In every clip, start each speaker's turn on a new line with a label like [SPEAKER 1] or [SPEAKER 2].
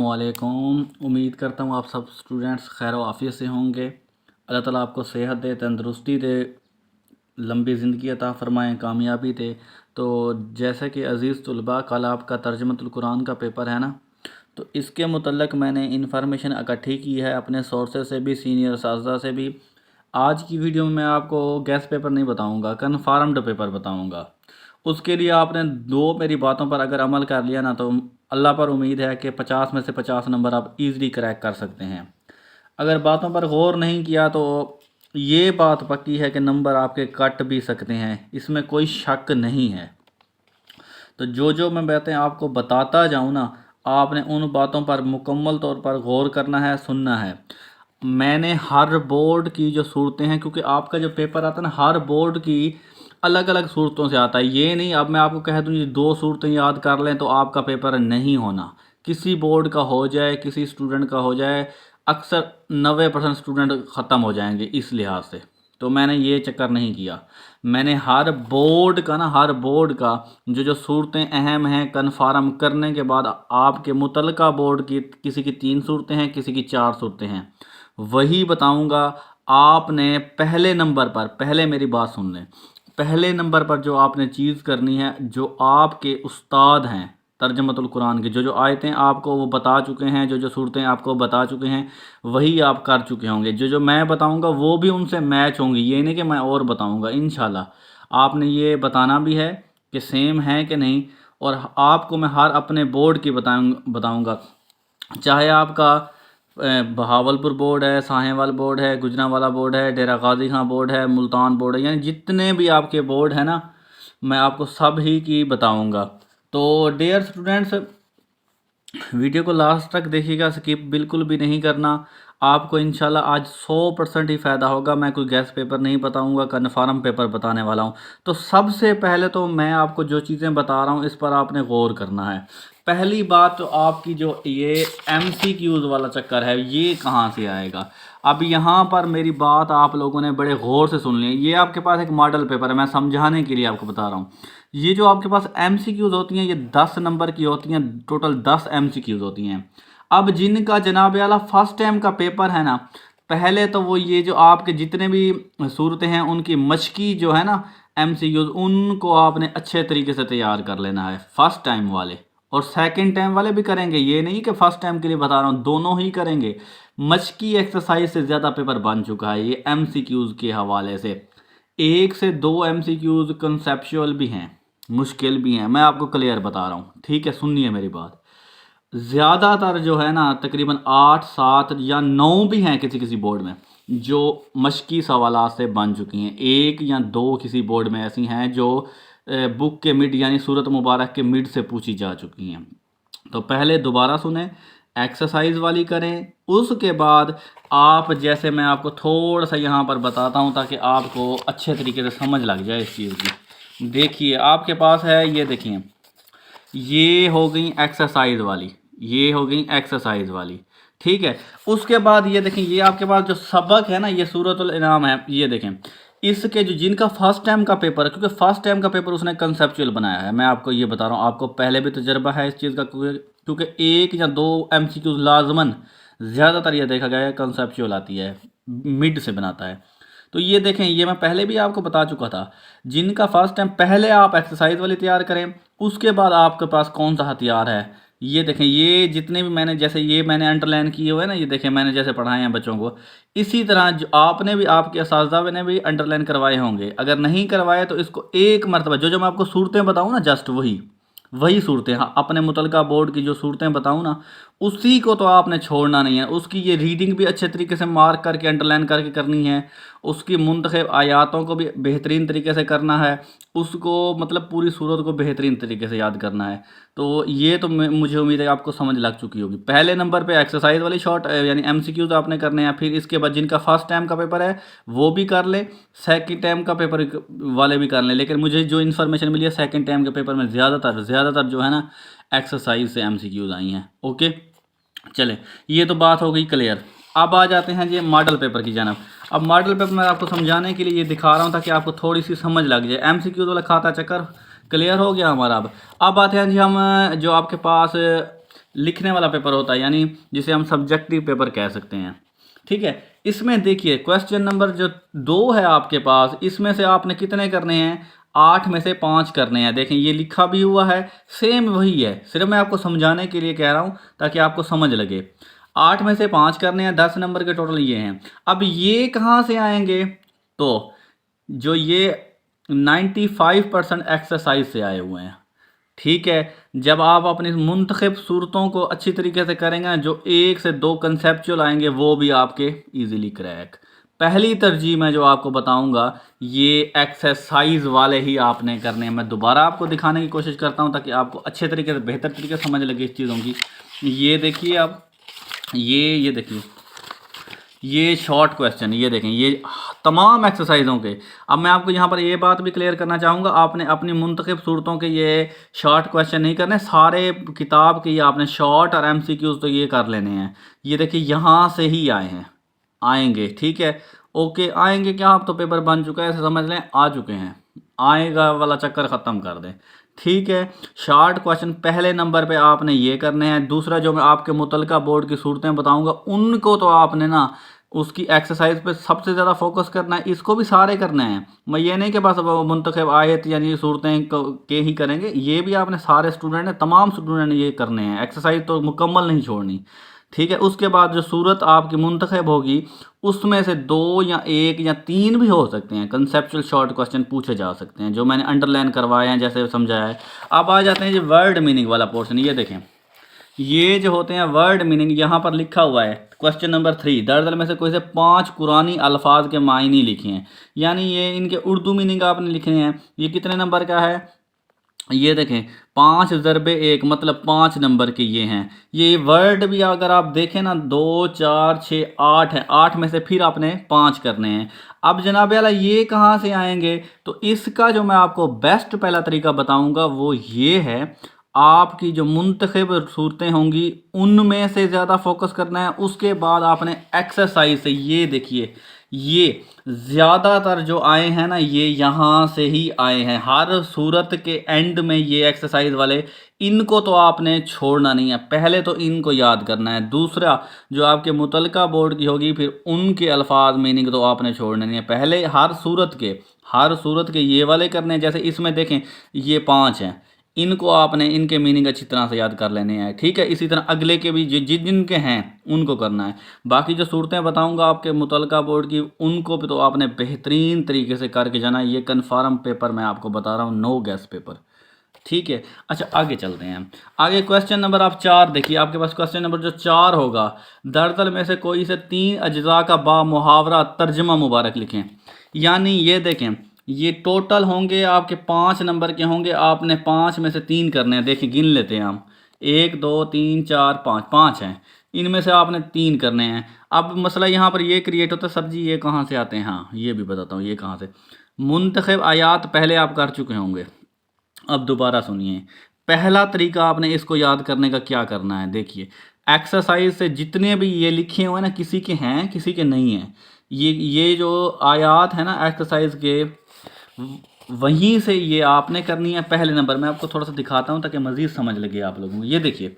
[SPEAKER 1] वालेकुम। उम्मीद करता हूँ आप सब स्टूडेंट्स खैर व आफियत से होंगे। अल्लाह ताला आपको सेहत दे, तंदुरुस्ती दे, लंबी ज़िंदगी अता फ़रमाएँ, कामयाबी दे। तो जैसे कि अज़ीज़ तुलबा, कल आपका तर्जुमतुल कुरान का पेपर है ना, तो इसके मुतल्लक मैंने इन्फॉर्मेशन इकट्ठी की है अपने सोर्सेज से भी, सीनियर असातिज़ा से भी। आज की वीडियो में मैं आपको गैस पेपर नहीं बताऊंगा, कन्फर्म्ड पेपर बताऊंगा। उसके लिए आपने दो मेरी बातों पर अगर अमल कर लिया ना, तो अल्लाह पर उम्मीद है कि 50 में से 50 नंबर आप इजीली क्रैक कर सकते हैं। अगर बातों पर गौर नहीं किया तो ये बात पक्की है कि नंबर आपके कट भी सकते हैं, इसमें कोई शक नहीं है। तो जो मैं बातें आपको बताता जाऊँ ना, आपने उन बातों पर मुकम्मल तौर पर गौर करना है, सुनना है। मैंने हर बोर्ड की जो सूरतें हैं, क्योंकि आपका जो पेपर आता है ना, हर बोर्ड की अलग अलग सूरतों से आता है। ये नहीं अब मैं आपको कह दूँ ये दो सूरतें याद कर लें तो आपका पेपर नहीं होना। किसी बोर्ड का हो जाए, किसी स्टूडेंट का हो जाए, अक्सर 90% स्टूडेंट ख़त्म हो जाएंगे इस लिहाज से। तो मैंने ये चक्कर नहीं किया। मैंने हर बोर्ड का ना, हर बोर्ड का जो सूरतें अहम हैं, कन्फर्म करने के बाद आपके मुतलका बोर्ड की किसी की 3 सूरतें हैं, किसी की 4 सूरतें हैं, वही बताऊंगा। आपने पहले नंबर पर, पहले मेरी बात सुन लें, पहले नंबर पर जो आपने चीज़ करनी है, जो आपके उस्ताद हैं तर्जमतुल कुरान की, जो आयतें आपको वो बता चुके हैं, जो सूरतें आपको बता चुके हैं, वही आप कर चुके होंगे। जो मैं बताऊंगा वो भी उनसे मैच होंगी। ये नहीं कि मैं और बताऊंगा, इंशाल्लाह आपने ये बताना भी है कि सेम है कि नहीं। और आपको मैं हर अपने बोर्ड की बताऊंगा, चाहे आपका बहावलपुर बोर्ड है, साहेवाल बोर्ड है, गुजरांवाला बोर्ड है, डेरा गाजी खां बोर्ड है, मुल्तान बोर्ड है, यानी जितने भी आपके बोर्ड है ना, मैं आपको सब ही की बताऊंगा। तो डियर स्टूडेंट्स, वीडियो को लास्ट तक देखिएगा, स्किप बिल्कुल भी नहीं करना। आपको इंशाल्लाह आज 100% ही फ़ायदा होगा। मैं कोई गैस पेपर नहीं बताऊंगा, कन्फर्म पेपर बताने वाला हूं। तो सबसे पहले तो मैं आपको जो चीज़ें बता रहा हूं इस पर आपने गौर करना है। पहली बात तो आपकी जो ये MCQs वाला चक्कर है, ये कहाँ से आएगा। अब यहाँ पर मेरी बात आप लोगों ने बड़े गौर से सुन ली। ये आपके पास एक मॉडल पेपर है, मैं समझाने के लिए आपको बता रहा हूँ। ये जो आपके पास MCQs होती हैं, ये 10 नंबर की होती हैं, टोटल 10 MCQs होती हैं। अब जिनका जनाब आला फर्स्ट टाइम का पेपर है ना, पहले तो वो ये जो आपके जितने भी सूरतें हैं उनकी मशकी जो है ना MCQs, उनको आपने अच्छे तरीके से तैयार कर लेना है, फर्स्ट टाइम वाले। और सेकंड टाइम वाले भी करेंगे, ये नहीं कि फर्स्ट टाइम के लिए बता रहा हूँ, दोनों ही करेंगे। मशकी एक्सरसाइज से ज़्यादा पेपर बन चुका है ये MCQs के हवाले से। 1 से 2 MCQs कंसेप्चुअल भी हैं, मुश्किल भी हैं, मैं आपको क्लियर बता रहा हूँ, ठीक है, सुनिए मेरी बात। ज़्यादातर जो है ना, तकरीबन 8, 7 या 9 भी हैं किसी किसी बोर्ड में, जो मशकी सवालात से बन चुकी हैं। 1 या 2 किसी बोर्ड में ऐसी हैं जो बुक के मिड यानी सूरत मुबारक के मिड से पूछी जा चुकी हैं। तो पहले दोबारा सुने, एक्सरसाइज वाली करें, उसके बाद आप, जैसे मैं आपको थोड़ा सा यहाँ पर बताता हूँ ताकि आपको अच्छे तरीके से समझ लग जाए इस चीज़ की। देखिए आपके पास है, ये देखिए, ये हो गई एक्सरसाइज वाली, ये हो गई एक्सरसाइज वाली, ठीक है। उसके बाद ये देखें, ये आपके पास जो सबक है ना, ये सूरतुल इनाम है, ये देखें। इसके जो जिनका फर्स्ट टाइम का पेपर है, क्योंकि फर्स्ट टाइम का पेपर उसने कंसेप्चुअल बनाया है, मैं आपको ये बता रहा हूँ, आपको पहले भी तजर्बा है इस चीज़ का, क्योंकि 1 या 2 MCQs लाजमन, ज़्यादातर ये देखा गया है कंसेप्चुअल आती है, मिड से बनाता है। तो ये देखें, ये मैं पहले भी आपको बता चुका था। जिनका फर्स्ट टाइम, पहले आप एक्सरसाइज वाली तैयार करें, उसके बाद आपके पास कौन सा हथियार है, ये देखें। ये जितने भी मैंने, जैसे ये मैंने अंडरलाइन किए हुए हैं ना, ये देखें मैंने जैसे पढ़ाए हैं बच्चों को, इसी तरह जो आपने भी, आपके असातिज़ा ने भी अंडरलाइन करवाए होंगे। अगर नहीं करवाए तो इसको एक मरतबा, जो मैं आपको सूरतें बताऊँ ना, जस्ट वही वही सूरतें, हाँ, अपने मुतलका बोर्ड की जो सूरतें बताऊँ ना, उसी को तो आपने छोड़ना नहीं है। उसकी ये रीडिंग भी अच्छे तरीके से मार्क करके, अंडरलाइन करके करनी है। उसकी मुंतखब आयातों को भी बेहतरीन तरीके से करना है। उसको मतलब पूरी सूरत को बेहतरीन तरीके से याद करना है। तो ये तो मुझे उम्मीद है आपको समझ लग चुकी होगी। पहले नंबर पे एक्सरसाइज वाली शॉर्ट यानी MCQs आपने करने हैं। फिर इसके बाद जिनका फर्स्ट टाइम का पेपर है वो भी कर लें, सेकंड टाइम का पेपर वाले भी कर लें। लेकिन मुझे जो इन्फॉर्मेशन मिली है, सेकंड टाइम के पेपर में ज़्यादातर जो है ना एक्सरसाइज से MCQs आई हैं। ओके, चले, ये तो बात हो गई क्लियर। अब आ जाते हैं जी मॉडल पेपर की जानब। अब मॉडल पेपर मैं आपको समझाने के लिए ये दिखा रहा हूँ ताकि आपको थोड़ी सी समझ लग जाए। MCQs वाला खाता चक्कर क्लियर हो गया हमारा। अब आते हैं जी हम, जो आपके पास लिखने वाला पेपर होता है, यानी जिसे हम सब्जेक्टिव पेपर कह सकते हैं। ठीक है, इसमें देखिए क्वेश्चन नंबर जो 2 है आपके पास, इसमें से आपने कितने करने हैं, 8 में से 5 करने हैं। देखें ये लिखा भी हुआ है, सेम वही है, सिर्फ मैं आपको समझाने के लिए कह रहा हूँ ताकि आपको समझ लगे। 8 में से 5 करने हैं, 10 नंबर के टोटल ये हैं। अब ये कहाँ से आएंगे, तो जो ये 95% एक्सरसाइज से आए हुए हैं। ठीक है, जब आप अपनी मुंतखब सूरतों को अच्छी तरीके से करेंगे, जो 1 से 2 कंसेप्चुअल आएंगे वो भी आपके इजीली क्रैक। पहली तरजीह मैं जो आपको बताऊंगा ये एक्सरसाइज वाले ही आपने करने हैं। मैं दोबारा आपको दिखाने की कोशिश करता हूं ताकि आपको अच्छे तरीके से, बेहतर तरीके से समझ लगे इस चीज़ों की। ये देखिए आप, ये देखिए, ये शॉर्ट क्वेश्चन, ये देखें, ये तमाम एक्सरसाइजों के। अब मैं आपको यहाँ पर ये बात भी क्लियर करना चाहूँगा, आपने अपनी मुंतखब सूरतों के ये शॉर्ट क्वेश्चन नहीं करने, सारे किताब के ये आपने शॉर्ट और एमसीक्यूज तो ये कर लेने हैं। ये देखिए यहाँ से ही आए हैं, आएंगे। ठीक है, ओके, आएंगे क्या, आप तो पेपर बन चुका है ऐसे समझ लें, आ चुके हैं, आएगा वाला चक्कर ख़त्म कर दें। ठीक है, शॉर्ट क्वेश्चन पहले नंबर पे आपने ये करने हैं। दूसरा जो मैं आपके मुतलका बोर्ड की सूरतें बताऊंगा उनको तो आपने ना उसकी एक्सरसाइज पे सबसे ज़्यादा फोकस करना है, इसको भी सारे करने हैं। मैं ये नहीं कि बस मुंतखब आयत यानी सूरतें के ही करेंगे, ये भी आपने सारे स्टूडेंट ने, तमाम स्टूडेंट ने ये करने हैं, एक्सरसाइज तो मुकम्मल नहीं छोड़नी। ठीक है, उसके बाद जो सूरत आपकी मुंतखब होगी उसमें से 2 या 1 या 3 भी हो सकते हैं कंसेप्चुअल शॉर्ट क्वेश्चन पूछे जा सकते हैं, जो मैंने अंडरलाइन करवाए हैं जैसे समझाया है। अब आ जाते हैं जो वर्ड मीनिंग वाला पोर्शन। ये देखें, ये जो होते हैं वर्ड मीनिंग, यहाँ पर लिखा हुआ है क्वेश्चन नंबर 3, दरअसल में से कोई से 5 कुरानी अल्फाज के मायने लिखे हैं, यानी ये इनके उर्दू मीनिंग आपने लिखने हैं। ये कितने नंबर का है, ये देखें 5 ज़रबे 1 मतलब 5 नंबर के ये हैं। ये वर्ड भी अगर आप देखें ना 2 4 6 8 है, 8 में से फिर आपने 5 करने हैं। अब जनाब वाला ये कहाँ से आएंगे, तो इसका जो मैं आपको बेस्ट पहला तरीका बताऊंगा वो ये है, आपकी जो मुंतखब सूरतें होंगी उनमें से ज़्यादा फोकस करना है। उसके बाद आपने एक्सरसाइज से, ये देखिए ये ज़्यादातर जो आए हैं ना ये यहाँ से ही आए हैं, हर सूरत के एंड में ये एक्सरसाइज वाले, इनको तो आपने छोड़ना नहीं है, पहले तो इनको याद करना है। दूसरा जो आपके मुतलका बोर्ड की होगी फिर उनके अल्फाज मीनिंग तो आपने छोड़ने नहीं है, पहले हर सूरत के ये वाले करने हैं। जैसे इसमें देखें ये 5 हैं, इनको आपने इनके मीनिंग अच्छी तरह से याद कर लेने हैं। ठीक है, इसी तरह अगले के भी जिन जिनके हैं उनको करना है। बाकी जो सूरतें बताऊंगा आपके मुतलका बोर्ड की उनको भी तो आपने बेहतरीन तरीके से करके जाना है। ये कन्फर्म पेपर मैं आपको बता रहा हूँ, नो गैस पेपर। ठीक है, अच्छा आगे चलते हैं। आगे क्वेश्चन नंबर आप 4 देखिए, आपके पास क्वेश्चन नंबर जो 4 होगा, दरअसल में से कोई से 3 अज्जा का बा मुहावरा तर्जमा मुबारक लिखें। यानी ये देखें, ये टोटल होंगे आपके 5 नंबर के होंगे, आपने 5 में से 3 करने हैं। देखिए गिन लेते हैं हम, 1 2 3 4 5, 5 हैं, इनमें से आपने 3 करने हैं। अब मसला यहाँ पर ये क्रिएट होता है, सर जी ये कहाँ से आते हैं, हाँ ये भी बताता हूँ ये कहाँ से। मुंतखब आयात पहले आप कर चुके होंगे, अब दोबारा सुनिए। पहला तरीका आपने इसको याद करने का क्या करना है, देखिए एक्सरसाइज से जितने भी ये लिखे हुए हैं ना, किसी के हैं किसी के नहीं हैं। ये जो आयात है ना एक्सरसाइज के, वहीं से ये आपने करनी है पहले नंबर। मैं आपको थोड़ा सा दिखाता हूँ ताकि मज़ीद समझ लगे आप लोगों को। ये देखिए,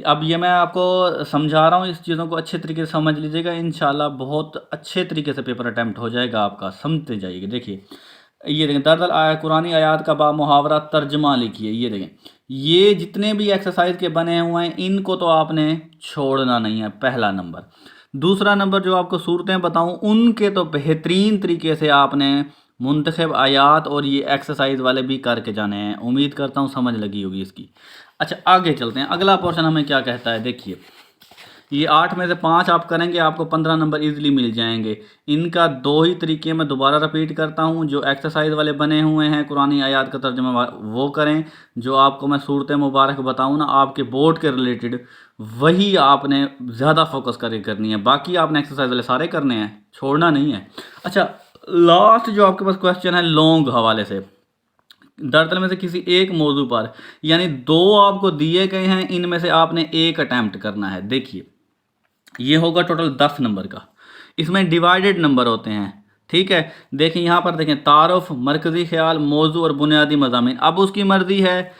[SPEAKER 1] अब ये मैं आपको समझा रहा हूँ, इस चीज़ों को अच्छे तरीके से समझ लीजिएगा, इंशाल्लाह बहुत अच्छे तरीके से पेपर अटैम्प्ट हो जाएगा आपका, समझते जाइएगा। देखिए ये देखें, दरअसल कुरानी आयात का बा मुहावरा तर्जमा लिखिए। ये देखें, ये जितने भी एक्सरसाइज के बने हुए हैं इनको तो आपने छोड़ना नहीं है, पहला नंबर। दूसरा नंबर जो आपको सूरतें बताऊं उनके तो बेहतरीन तरीके से आपने मुंतखब आयात और ये एक्सरसाइज वाले भी करके जाने हैं। उम्मीद करता हूँ समझ लगी होगी इसकी। अच्छा आगे चलते हैं, अगला पोर्शन हमें क्या कहता है, देखिए ये 8 में से 5 आप करेंगे, आपको 15 नंबर इजीली मिल जाएंगे। इनका 2 ही तरीके मैं दोबारा रिपीट करता हूँ, जो एक्सरसाइज वाले बने हुए हैं कुरानी आयात का तर्जुमा वो करें, जो आपको मैं सूरत मुबारक बताऊँ ना आपके बोर्ड के रिलेटेड, वही आपने ज़्यादा फोकस करके करनी है। बाकी आपने एक्सरसाइज वाले सारे करने हैं, छोड़ना नहीं है। अच्छा लास्ट जो आपके पास क्वेश्चन है लॉन्ग हवाले से, दरअसल में से किसी एक मौजू पर, यानी 2 आपको दिए गए हैं, इनमें से आपने एक अटैम्प्ट करना है। देखिए ये होगा टोटल 10 नंबर का, इसमें डिवाइडेड नंबर होते हैं। ठीक है, देखें यहाँ पर देखें, तारुफ, मरकज़ी ख्याल, मौजू और बुनियादी मज़ामीन। अब उसकी मर्ज़ी है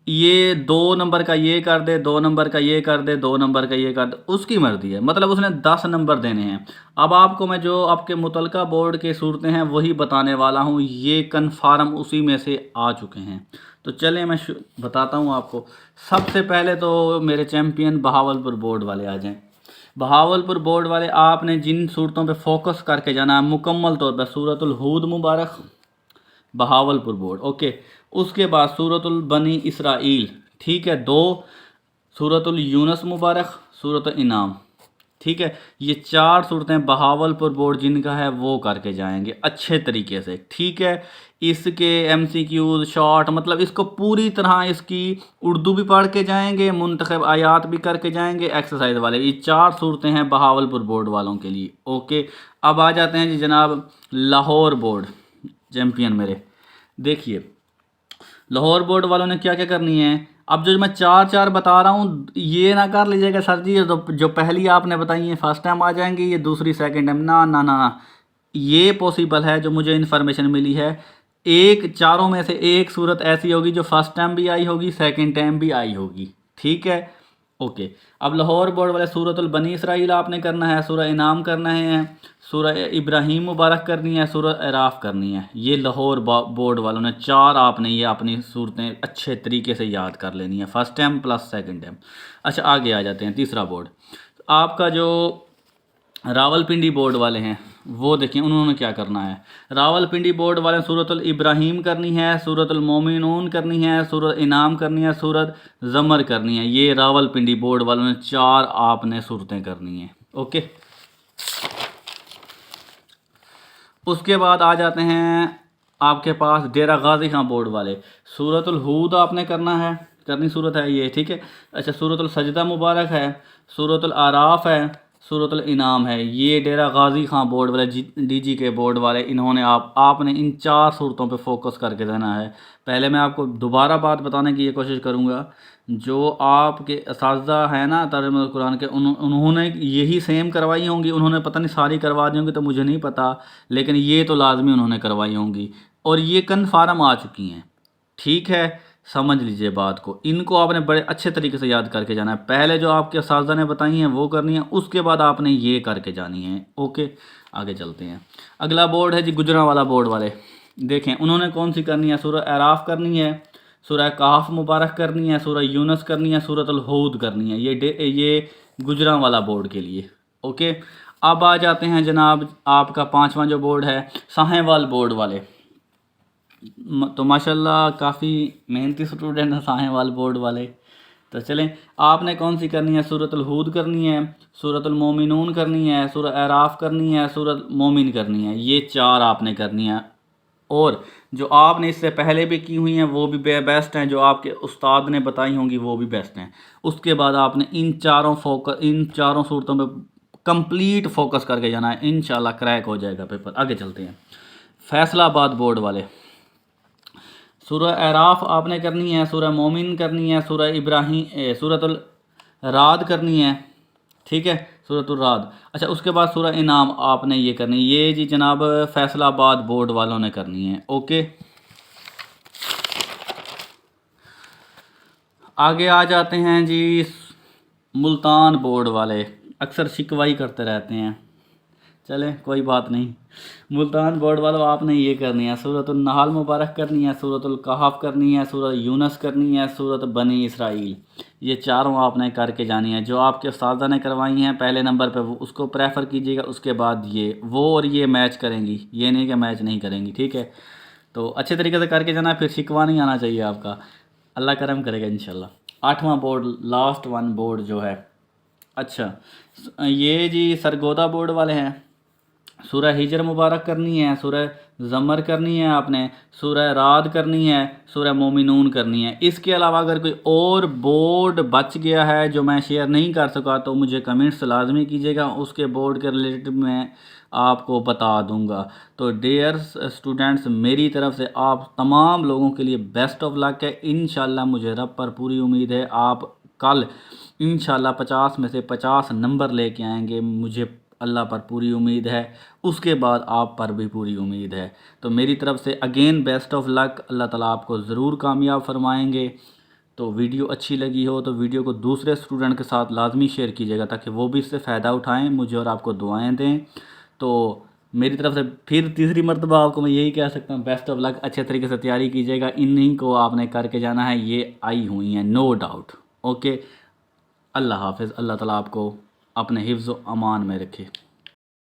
[SPEAKER 1] ये 2 नंबर का ये कर दे, 2 नंबर का ये कर दे, 2 नंबर का ये कर दे, उसकी मर्ज़ी है। मतलब उसने 10 नंबर देने हैं। अब आपको मैं जो आपके मुतलका बोर्ड के सूरतें हैं वही बताने वाला हूँ, ये कन्फर्म उसी में से आ चुके हैं। तो चलें मैं बताता हूँ आपको। सबसे पहले तो मेरे चैम्पियन बहावलपुर बोर्ड वाले आ जाएँ। बहावलपुर बोर्ड वाले आपने जिन सूरतों पे फोकस करके जाना है मुकम्मल तौर पर, सूरतुल हूद मुबारक, बहावलपुर बोर्ड, ओके। उसके बाद सूरतुल बनी इसराइल, ठीक है, 2 सूरतुल यूनस मुबारक, सूरत इनाम, ठीक है। ये 4 सूरतें बहावलपुर बोर्ड जिनका है वो करके जाएंगे अच्छे तरीके से, ठीक है। इसके एमसीक्यूज शॉर्ट, मतलब इसको पूरी तरह इसकी उर्दू भी पढ़ के जाएंगे, मुंतखब आयात भी करके जाएंगे, एक्सरसाइज वाले। ये 4 सूरतें हैं बहावलपुर बोर्ड वालों के लिए, ओके। अब आ जाते हैं जी जनाब लाहौर बोर्ड चैम्पियन मेरे। देखिए लाहौर बोर्ड वालों ने क्या क्या करनी है। अब जो मैं 4 बता रहा हूँ ये ना कर लीजिएगा सर जी ये तो जो पहली आपने बताई है फर्स्ट टाइम आ जाएंगी, ये दूसरी सेकंड टाइम, ना ना ना ना। ये पॉसिबल है जो मुझे इन्फॉर्मेशन मिली है, एक चारों में से एक सूरत ऐसी होगी जो फर्स्ट टाइम भी आई होगी, सेकंड टाइम भी आई होगी, ठीक है, ओके। अब लाहौर बोर्ड वाले सूरतुल बनी इसराइल आपने करना है, सूरह इनाम करना है, सूरह इब्राहीम मुबारक करनी है, सूरह अराफ करनी है। ये लाहौर बोर्ड वालों ने 4 आपने ये अपनी सूरतें अच्छे तरीके से याद कर लेनी है, first time plus second time. अच्छा आगे आ जाते हैं तीसरा बोर्ड। आपका जो रावलपिंडी बोर्ड वाले हैं वो देखें उन्होंने क्या करना है। रावलपिंडी बोर्ड वाले सूरतुल इब्राहीम करनी है, सूरतुल मोमिनून करनी है, सूरत इनाम करनी है, सूरत ज़मर करनी है। ये रावलपिंडी बोर्ड वालों ने 4 आपने सूरतें करनी हैं, ओके। उसके बाद आ जाते हैं आपके पास डेरा गाजी खां बोर्ड वाले। सूरतुल हूद आपने करना है, करनी सूरत है ये, ठीक है। अच्छा सूरतुल सजदा मुबारक है, सूरतुल आराफ है, सूरतुल इनाम है। ये डेरा गाजी खां बोर्ड वाले डीजी के बोर्ड वाले, इन्होंने आपने इन 4 सूरतों पे फोकस करके देना है। पहले मैं आपको दोबारा बात बताने की ये कोशिश करूँगा, जो आपके असातिज़ा हैं ना तर्जुमा कुरान के उन्होंने यही सेम करवाई होंगी, उन्होंने पता नहीं सारी करवा दी होंगी तो मुझे नहीं पता, लेकिन ये तो लाजमी उन्होंने करवाई होंगी और ये कन्फर्म आ चुकी हैं, ठीक है। समझ लीजिए बात को, इनको आपने बड़े अच्छे तरीके से याद करके जाना है। पहले जो आपके असातिज़ा ने बताई हैं वो करनी है, उसके बाद आपने ये करके जानी है, ओके। आगे चलते हैं। अगला बोर्ड है जी गुजरांवाला बोर्ड वाले। देखें उन्होंने कौन सी करनी है, सूरह अराफ करनी है, सूरह काफ मुबारक करनी है, सूरह यूनस करनी है, सूरतुल हूद करनी है। ये गुजरांवाला बोर्ड के लिए, ओके। अब आ जाते हैं जनाब आपका 5वां जो बोर्ड है साहेवाल बोर्ड वाले। तो माशाल्लाह काफ़ी मेहनती स्टूडेंट हैं साहेवाल बोर्ड वाले। तो चलें आपने कौन सी करनी है, सूरतुल हूद करनी है, सूरतुल मोमिनून करनी है, सूरह अराफ करनी है, सूरत मोमिन करनी है। ये 4 आपने करनी है और जो आपने इससे पहले भी की हुई हैं वो भी बेस्ट हैं, जो आपके उस्ताद ने बताई होंगी वो भी बेस्ट हैं। उसके बाद आपने इन चारों सूरतों पे कंप्लीट फोकस करके जाना है, इंशाल्लाह क्रैक हो जाएगा पेपर। आगे चलते हैं फैसलाबाद बोर्ड वाले। सूरह अराफ आपने करनी है, सूरह मोमिन करनी है, सूरह इब्राहीम सूरतुल राद करनी है, ठीक है, सूरतुल राद। अच्छा उसके बाद सूरह इनाम आपने ये करनी है, ये जी जनाब फैसलाबाद बोर्ड वालों ने करनी है, ओके। आगे आ जाते हैं जी मुल्तान बोर्ड वाले, अक्सर शिकवाई करते रहते हैं, चले कोई बात नहीं। मुल्तान बोर्ड वालों आपने ये करनी है, सूरतुल नहाल मुबारक करनी है, सूरतुल कहफ करनी है, सूरत यूनस करनी है, सूरत बनी इसराइल। ये 4 आपने करके जानी है। जो आपके उस्तादा ने करवाई हैं पहले नंबर पे वो उसको प्रेफर कीजिएगा, उसके बाद ये वो और ये मैच करेंगी, ये नहीं कि मैच नहीं करेंगी, ठीक है। तो अच्छे तरीके से करके जाना, फिर शिकवा नहीं आना चाहिए आपका, अल्लाह करम करेगा इंशाल्लाह। 8वां बोर्ड लास्ट वन बोर्ड जो है, अच्छा ये जी सरगोदा बोर्ड वाले हैं। सूरह हिजर मुबारक करनी है, सूरह ज़मर करनी है आपने, सूरह राद करनी है, सूरह मोमिनून करनी है। इसके अलावा अगर कोई और बोर्ड बच गया है जो मैं शेयर नहीं कर सका तो मुझे कमेंट्स लाजमी कीजिएगा, उसके बोर्ड के रिलेटेड मैं आपको बता दूंगा। तो डियर स्टूडेंट्स मेरी तरफ से आप तमाम लोगों के लिए बेस्ट ऑफ लक है। इंशाल्लाह मुझे रब पर पूरी उम्मीद है आप कल इंशाल्लाह 50 में से 50 नंबर लेके आएंगे, मुझे अल्लाह पर पूरी उम्मीद है, उसके बाद आप पर भी पूरी उम्मीद है। तो मेरी तरफ से अगेन बेस्ट ऑफ लक, अल्लाह ताला आपको ज़रूर कामयाब फरमाएंगे। तो वीडियो अच्छी लगी हो तो वीडियो को दूसरे स्टूडेंट के साथ लाजमी शेयर कीजिएगा ताकि वो भी इससे फ़ायदा उठाएं, मुझे और आपको दुआएं दें। तो मेरी तरफ से फिर तीसरी मरतबा आपको मैं यही कह सकता हूँ, बेस्ट ऑफ लक, अच्छे तरीके से तैयारी कीजिएगा, इन्हीं को आपने करके जाना है, ये आई हुई हैं नो डाउट। ओके, अल्लाह हाफिज़, अल्लाह ताला आपको अपने हिफ्ज़ व अमान में रखे।